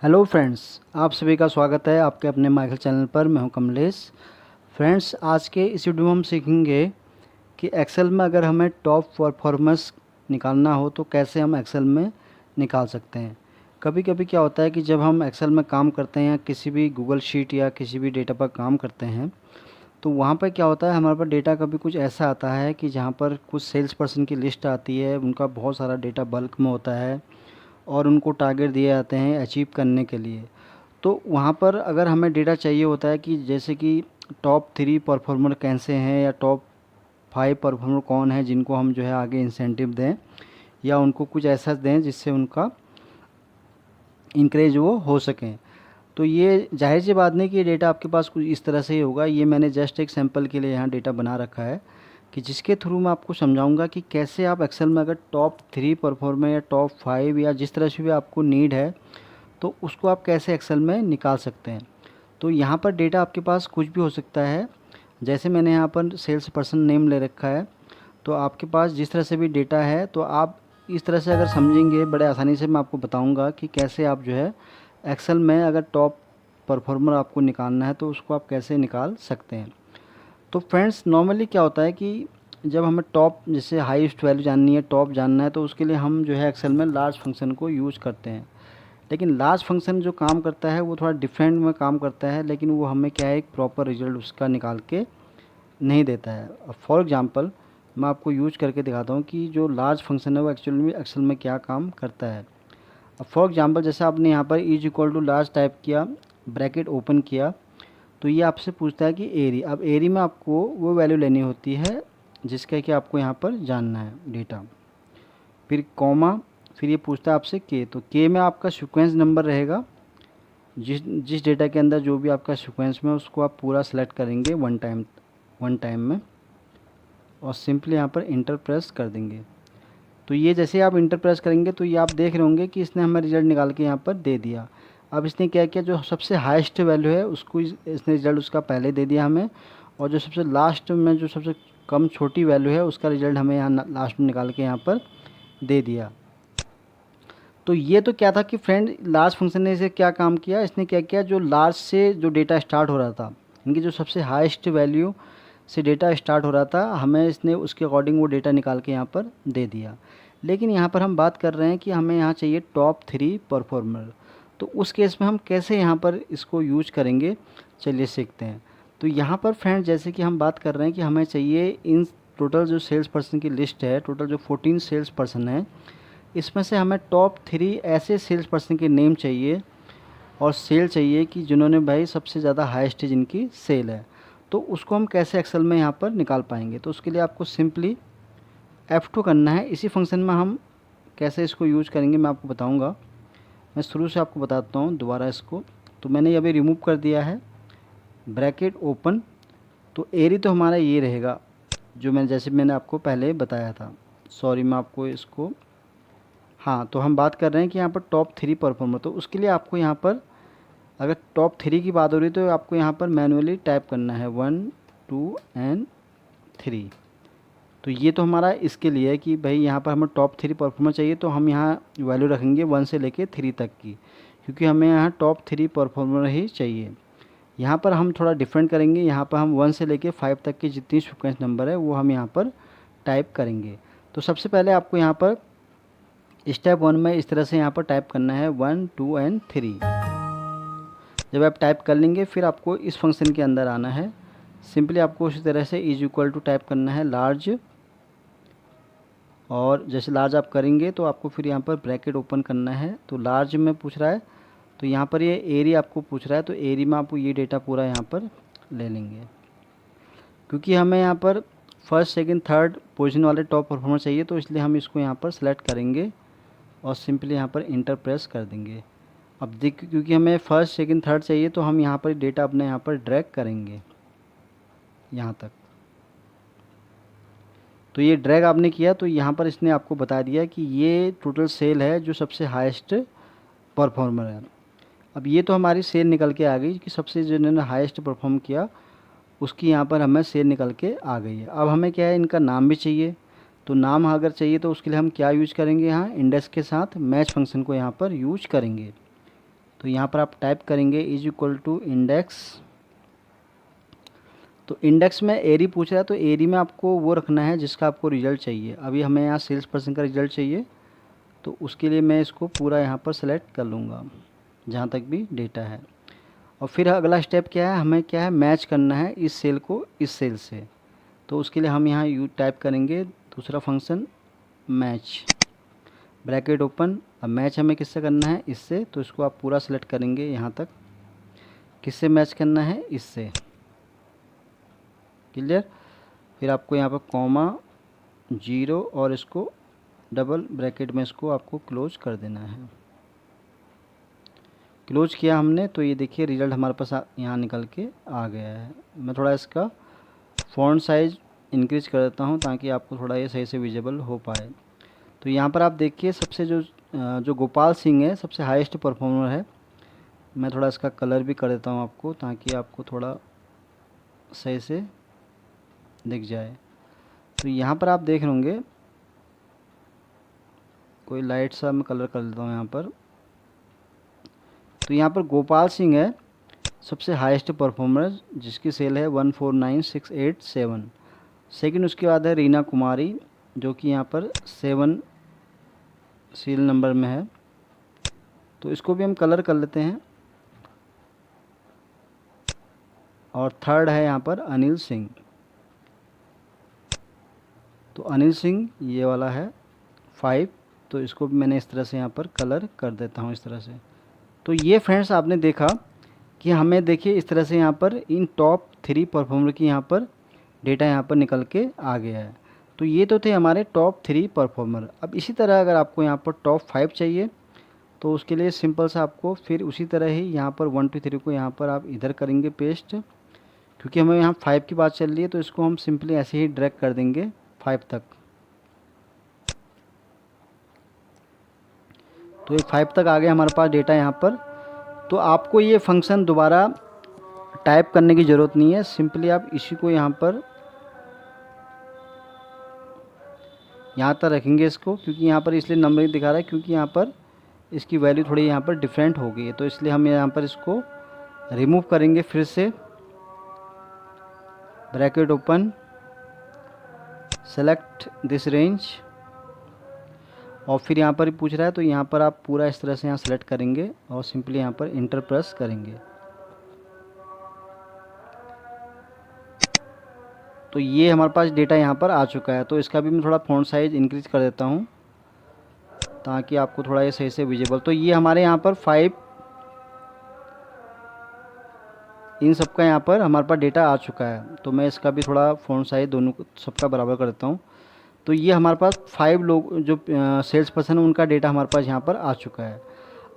Hello friends, आप सभी का स्वागत है आपके अपने माइकल चैनल पर। मैं हूं कमलेश। फ्रेंड्स, आज के इस वीडियो में हम सीखेंगे कि एक्सेल में अगर हमें टॉप परफॉर्मेंस निकालना हो तो कैसे हम एक्सेल में निकाल सकते हैं। कभी कभी क्या होता है कि जब हम एक्सेल में काम करते हैं या किसी भी गूगल शीट या किसी भी डेटा पर काम करते हैं तो वहाँ पर क्या होता है, हमारे पास डेटा कभी कुछ ऐसा आता है कि जहाँ पर कुछ सेल्स पर्सन की लिस्ट आती है, उनका बहुत सारा डेटा बल्क में होता है और उनको टारगेट दिए जाते हैं अचीव करने के लिए। तो वहाँ पर अगर हमें डेटा चाहिए होता है कि जैसे कि टॉप 3 परफॉर्मर कैसे हैं या टॉप 5 परफॉर्मर कौन है जिनको हम जो है आगे इंसेंटिव दें या उनको कुछ ऐसा दें जिससे उनका इंक्रेज वो हो सकें। तो ये जाहिर सी बात नहीं कि ये डेटा आपके पास कुछ इस तरह से ही होगा। ये मैंने जस्ट एक सैंपल के लिए यहाँ डेटा बना रखा है कि जिसके थ्रू मैं आपको समझाऊंगा कि कैसे आप एक्सेल में अगर टॉप 3 परफॉर्मर या टॉप 5 या जिस तरह से भी आपको नीड है तो उसको आप कैसे एक्सेल में निकाल सकते हैं। तो यहाँ पर डेटा आपके पास कुछ भी हो सकता है। जैसे मैंने यहाँ पर सेल्स पर्सन नेम ले रखा है, तो आपके पास जिस तरह से भी डेटा है तो आप इस तरह से अगर समझेंगे बड़े आसानी से मैं आपको बताऊंगा कि कैसे आप जो है एक्सेल में अगर टॉप परफॉर्मर आपको निकालना है तो उसको आप कैसे निकाल सकते हैं। तो फ्रेंड्स, नॉर्मली क्या होता है कि जब हमें टॉप जैसे हाईएस्ट वैल्यू जाननी है, टॉप जानना है, तो उसके लिए हम जो है एक्सेल में लार्ज फंक्शन को यूज़ करते हैं। लेकिन लार्ज फंक्शन जो काम करता है वो थोड़ा डिफरेंट में काम करता है, लेकिन वो हमें क्या है एक प्रॉपर रिजल्ट उसका निकाल के नहीं देता है। अब फॉर एग्जांपल मैं आपको यूज करके दिखाता हूँ कि जो लार्ज फंक्शन है वो एक्चुअली में एक्सेल में क्या काम करता है। अब फॉर एग्जांपल जैसे आपने यहाँ पर is equal to large type किया, ब्रैकेट ओपन किया, तो ये आपसे पूछता है कि एरी। अब एरी में आपको वो वैल्यू लेनी होती है जिसका कि आपको यहाँ पर जानना है डेटा। फिर कॉमा, फिर ये पूछता है आपसे के, तो के में आपका सीक्वेंस नंबर रहेगा। जिस जिस डेटा के अंदर जो भी आपका सीक्वेंस में उसको आप पूरा सेलेक्ट करेंगे वन टाइम में और सिंपली यहाँ पर इंटर प्रेस कर देंगे। तो ये जैसे आप इंटर प्रेस करेंगे तो ये आप देख रहे होंगे कि इसने हमें रिज़ल्ट निकाल के यहाँ पर दे दिया। अब इसने क्या किया, जो सबसे हाईएस्ट वैल्यू है उसको इसने रिज़ल्ट उसका पहले दे दिया हमें, और जो सबसे लास्ट में जो सबसे कम छोटी वैल्यू है उसका रिज़ल्ट हमें यहाँ लास्ट में निकाल के यहाँ पर दे दिया। तो ये तो क्या था कि फ्रेंड, लार्ज फंक्शन ने इसे क्या काम किया, इसने क्या किया, जो लार्ज से जो डेटा स्टार्ट हो रहा था, इनकी जो सबसे हाईएस्ट वैल्यू से डेटा स्टार्ट हो रहा था, हमें इसने उसके अकॉर्डिंग वो डेटा निकाल के यहाँ पर दे दिया। लेकिन यहाँ पर हम बात कर रहे हैं कि हमें यहाँ चाहिए टॉप 3 परफॉर्मर। तो उस केस में हम कैसे यहाँ पर इसको यूज करेंगे, चलिए सीखते हैं। तो यहाँ पर फ्रेंड, जैसे कि हम बात कर रहे हैं कि हमें चाहिए इन टोटल जो सेल्स पर्सन की लिस्ट है, टोटल जो 14 सेल्स पर्सन है, इसमें से हमें टॉप 3 ऐसे सेल्स पर्सन के नेम चाहिए और सेल चाहिए कि जिन्होंने भाई सबसे ज़्यादा हाईएस्ट जिनकी सेल है। तो उसको हम कैसे एक्सेल में यहाँ पर निकाल पाएंगे, तो उसके लिए आपको सिंपली F2 करना है। इसी फंक्शन में हम कैसे इसको यूज करेंगे मैं आपको बताऊँगा। मैं शुरू से आपको बताता हूँ दोबारा इसको। तो मैंने अभी रिमूव कर दिया है, ब्रैकेट ओपन। तो एरी तो हमारा ये रहेगा जो मैंने आपको पहले बताया था। सॉरी, मैं आपको इसको, हाँ, तो हम बात कर रहे हैं कि यहाँ पर टॉप 3 परफॉर्मर। तो उसके लिए आपको यहाँ पर अगर टॉप 3 की बात हो रही है तो आपको यहाँ पर मैनुअली टाइप करना है 1 2 एंड 3। तो ये तो हमारा इसके लिए है कि भाई यहाँ पर हमें टॉप 3 परफॉर्मर चाहिए, तो हम यहाँ वैल्यू रखेंगे 1 से लेके 3 तक की, क्योंकि हमें यहाँ टॉप 3 परफॉर्मर ही चाहिए। यहाँ पर हम थोड़ा डिफरेंट करेंगे, यहाँ पर हम 1 से लेके 5 तक की जितनी सीक्वेंस नंबर है वो हम यहाँ पर टाइप करेंगे। तो सबसे पहले आपको यहाँ पर स्टेप 1 में इस तरह से यहाँ पर टाइप करना है 1 2 एंड 3। जब आप टाइप कर लेंगे फिर आपको इस फंक्शन के अंदर आना है। सिंपली आपको उसी तरह से इज इक्वल टू टाइप करना है लार्ज, और जैसे लार्ज आप करेंगे तो आपको फिर यहाँ पर ब्रैकेट ओपन करना है। तो लार्ज में पूछ रहा है तो यहाँ पर ये एरी आपको पूछ रहा है, तो एरी में आपको ये डेटा पूरा यहाँ पर ले लेंगे। क्योंकि हमें यहाँ पर फर्स्ट सेकंड थर्ड पोजीशन वाले टॉप परफॉर्मर चाहिए, तो इसलिए हम इसको यहाँ पर सेलेक्ट करेंगे और सिंपली यहाँ पर इंटर प्रेस कर देंगे। अब देखिए, क्योंकि हमें फर्स्ट सेकंड थर्ड चाहिए तो हम यहाँ पर डेटा अपने यहाँ पर ड्रैग करेंगे यहाँ तक। तो ये ड्रैग आपने किया तो यहाँ पर इसने आपको बता दिया कि ये टोटल सेल है जो सबसे हाईएस्ट परफॉर्मर है। अब ये तो हमारी सेल निकल के आ गई कि सबसे जिन्होंने हाईएस्ट परफॉर्म किया उसकी यहाँ पर हमें सेल निकल के आ गई है। अब हमें क्या है, इनका नाम भी चाहिए। तो नाम अगर चाहिए तो उसके लिए हम क्या यूज करेंगे, यहाँ इंडेक्स के साथ मैच फंक्शन को यहाँ पर यूज करेंगे। तो यहाँ पर आप टाइप करेंगे इज इक्वल टू इंडेक्स। तो इंडेक्स में एरी पूछ रहा है, तो एरी में आपको वो रखना है जिसका आपको रिज़ल्ट चाहिए। अभी हमें यहाँ सेल्स पर्सन का रिज़ल्ट चाहिए, तो उसके लिए मैं इसको पूरा यहाँ पर सेलेक्ट कर लूँगा जहाँ तक भी डेटा है। और फिर अगला स्टेप क्या है, हमें क्या है, मैच करना है इस सेल को इस सेल से। तो उसके लिए हम यहाँ यू टाइप करेंगे दूसरा फंक्शन मैच, ब्रैकेट ओपन। अब मैच हमें किससे करना है, इससे। तो इसको आप पूरा सेलेक्ट करेंगे यहाँ तक, किससे मैच करना है, इससे। क्लियर। फिर आपको यहाँ पर कॉमा 0 और इसको डबल ब्रैकेट में इसको आपको क्लोज कर देना है। क्लोज किया हमने, तो ये देखिए रिज़ल्ट हमारे पास यहाँ निकल के आ गया है। मैं थोड़ा इसका फ़ॉन्ट साइज़ इंक्रीज कर देता हूँ ताकि आपको थोड़ा ये सही से विजिबल हो पाए। तो यहाँ पर आप देखिए सबसे जो गोपाल सिंह है सबसे हाईएस्ट परफॉर्मर है। मैं थोड़ा इसका कलर भी कर देता हूँ आपको ताकि आपको थोड़ा सही से दिख जाए। तो यहाँ पर आप देख रहे होंगे, कोई लाइट सा मैं कलर कर देता हूँ यहाँ पर। तो यहाँ पर गोपाल सिंह है सबसे हाईएस्ट परफॉर्मर, जिसकी सेल है 149687। सेकंड उसके बाद है रीना कुमारी, जो कि यहाँ पर 7 सील नंबर में है। तो इसको भी हम कलर कर लेते हैं। और थर्ड है यहाँ पर अनिल सिंह। तो अनिल सिंह ये वाला है 5। तो इसको भी मैंने इस तरह से यहाँ पर कलर कर देता हूँ इस तरह से। तो ये फ्रेंड्स आपने देखा कि हमें देखिए इस तरह से यहाँ पर इन टॉप 3 परफॉर्मर की यहाँ पर डेटा यहाँ पर निकल के आ गया है। तो ये तो थे हमारे टॉप 3 परफॉर्मर। अब इसी तरह अगर आपको यहाँ पर टॉप 5 चाहिए तो उसके लिए सिंपल सा आपको फिर उसी तरह ही यहाँ पर 1 2 3 को यहाँ पर आप इधर करेंगे पेस्ट। क्योंकि हमें यहाँ 5 की बात चल रही है तो इसको हम सिंपली ऐसे ही ड्रैग कर देंगे 5 तक। तो ये 5 तक आ गया हमारे पास डेटा यहाँ पर। तो आपको ये फंक्शन दोबारा टाइप करने की ज़रूरत नहीं है, सिंपली आप इसी को यहाँ पर यहाँ तक रखेंगे इसको। क्योंकि यहाँ पर इसलिए नंबरिंग दिखा रहा है क्योंकि यहाँ पर इसकी वैल्यू थोड़ी यहाँ पर डिफरेंट हो गई है। तो इसलिए हम यहाँ पर इसको रिमूव करेंगे फिर से, bracket open, select this range. और फिर यहाँ पर पूछ रहा है तो यहाँ पर आप पूरा इस तरह से यहाँ सेलेक्ट करेंगे और सिंपली यहाँ पर इंटर प्रेस करेंगे। तो ये हमारे पास डेटा यहाँ पर आ चुका है। तो इसका भी मैं थोड़ा फ़ॉन्ट साइज़ इंक्रीज कर देता हूँ ताकि आपको थोड़ा ये सही से विजिबल। तो ये हमारे यहाँ पर 5 इन सब का यहाँ पर हमारे पास डेटा आ चुका है। तो मैं इसका भी थोड़ा फ़ॉन्ट साइज़ दोनों सबका बराबर कर देता हूँ। तो ये हमारे पास 5 लोग जो सेल्स पर्सन उनका डेटा हमारे पास यहाँ पर आ चुका है।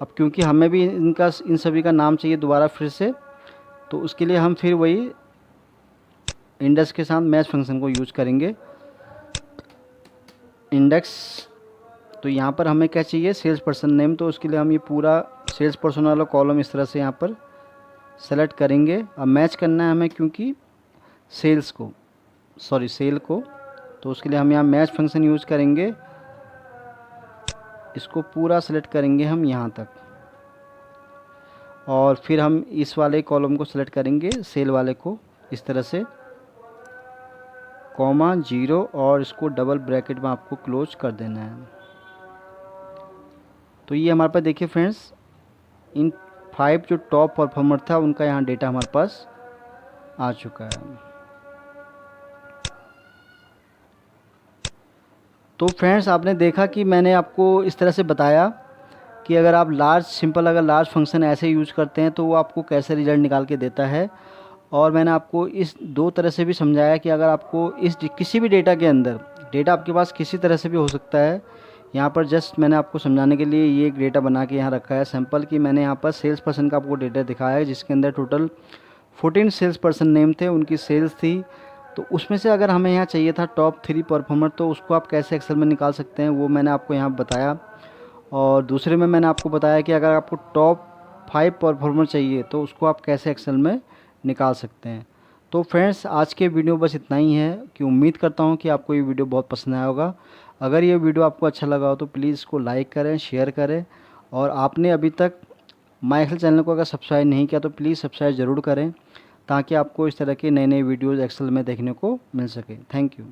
अब क्योंकि हमें भी इन सभी का नाम चाहिए दोबारा फिर से, तो उसके लिए हम फिर वही इंडेक्स के साथ मैच फंक्शन को यूज करेंगे, इंडेक्स। तो यहाँ पर हमें क्या चाहिए, सेल्स पर्सन नेम। तो उसके लिए हम ये पूरा सेल्स पर्सन वाला कॉलम इस तरह से यहाँ पर सेलेक्ट करेंगे। अब मैच करना है हमें क्योंकि सेल को। तो उसके लिए हम यहाँ मैच फंक्शन यूज़ करेंगे। इसको पूरा सेलेक्ट करेंगे हम यहाँ तक और फिर हम इस वाले कॉलम को सेलेक्ट करेंगे, सेल वाले को, इस तरह से कॉमा 0 और इसको डबल ब्रैकेट में आपको क्लोज कर देना है। तो ये हमारे पास देखिए फ्रेंड्स, इन 5 जो टॉप परफॉर्मर था उनका यहाँ डेटा हमारे पास आ चुका है। तो फ्रेंड्स आपने देखा कि मैंने आपको इस तरह से बताया कि अगर आप अगर लार्ज फंक्शन ऐसे यूज़ करते हैं तो वो आपको कैसे रिज़ल्ट निकाल के देता है। और मैंने आपको इस 2 तरह से भी समझाया कि अगर आपको किसी भी डेटा के अंदर, डेटा आपके पास किसी तरह से भी हो सकता है। यहाँ पर जस्ट मैंने आपको समझाने के लिए ये एक डेटा बना के यहाँ रखा है सैम्पल की। मैंने यहाँ पर सेल्स पर्सन का आपको डेटा दिखाया है जिसके अंदर टोटल 14 सेल्स पर्सन नेम थे, उनकी सेल्स थी। तो उसमें से अगर हमें यहाँ चाहिए था टॉप 3 परफॉर्मर, तो उसको आप कैसे एक्सेल में निकाल सकते हैं वो मैंने आपको यहाँ बताया। और दूसरे में मैंने आपको बताया कि अगर आपको टॉप 5 परफॉर्मर चाहिए तो उसको आप कैसे एक्सेल में निकाल सकते हैं। तो फ्रेंड्स आज के वीडियो बस इतना ही है कि उम्मीद करता हूँ कि आपको ये वीडियो बहुत पसंद आया होगा। अगर ये वीडियो आपको अच्छा लगा हो तो प्लीज़ इसको लाइक करें, शेयर करें। और आपने अभी तक माय एक्सेल चैनल को अगर सब्सक्राइब नहीं किया तो प्लीज़ सब्सक्राइब ज़रूर करें, ताकि आपको इस तरह की नई नई वीडियोज़ एक्सेल में देखने को मिल सके। Thank you.